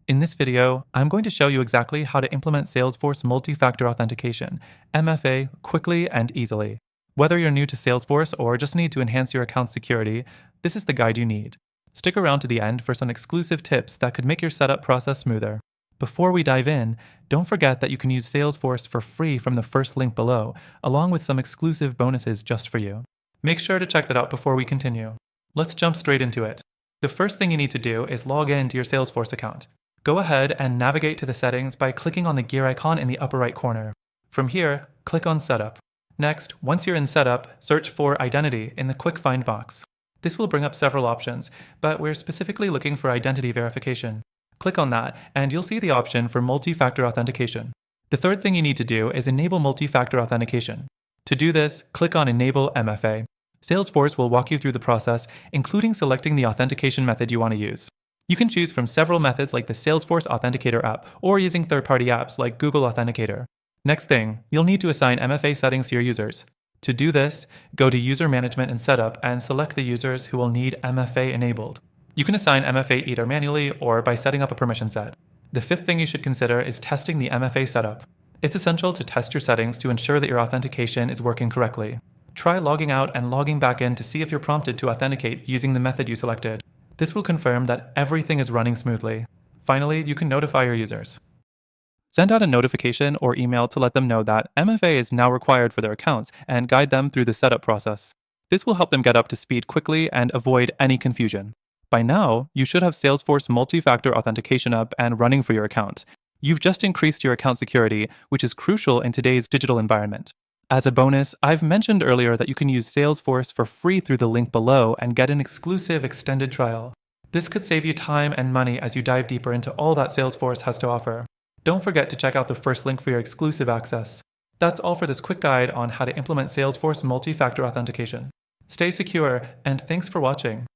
In this video, I'm going to show you exactly how to implement Salesforce multi-factor authentication, MFA, quickly and easily. Whether you're new to Salesforce or just need to enhance your account security, this is the guide you need. Stick around to the end for some exclusive tips that could make your setup process smoother. Before we dive in, don't forget that you can use Salesforce for free from the first link below, along with some exclusive bonuses just for you. Make sure to check that out before we continue. Let's jump straight into it. The first thing you need to do is log in to your Salesforce account. Go ahead and navigate to the settings by clicking on the gear icon in the upper right corner. From here, click on Setup. Next, once you're in Setup, search for Identity in the Quick Find box. This will bring up several options, but we're specifically looking for identity verification. Click on that, and you'll see the option for multi-factor authentication. The third thing you need to do is enable multi-factor authentication. To do this, click on Enable MFA. Salesforce will walk you through the process, including selecting the authentication method you want to use. You can choose from several methods like the Salesforce Authenticator app or using third-party apps like Google Authenticator. Next thing, you'll need to assign MFA settings to your users. To do this, go to User Management and Setup and select the users who will need MFA enabled. You can assign MFA either manually or by setting up a permission set. The fifth thing you should consider is testing the MFA setup. It's essential to test your settings to ensure that your authentication is working correctly. Try logging out and logging back in to see if you're prompted to authenticate using the method you selected. This will confirm that everything is running smoothly. Finally, you can notify your users. Send out a notification or email to let them know that MFA is now required for their accounts and guide them through the setup process. This will help them get up to speed quickly and avoid any confusion. By now, you should have Salesforce multi-factor authentication up and running for your account. You've just increased your account security, which is crucial in today's digital environment. As a bonus, I've mentioned earlier that you can use Salesforce for free through the link below and get an exclusive extended trial. This could save you time and money as you dive deeper into all that Salesforce has to offer. Don't forget to check out the first link for your exclusive access. That's all for this quick guide on how to implement Salesforce multi-factor authentication. Stay secure, and thanks for watching.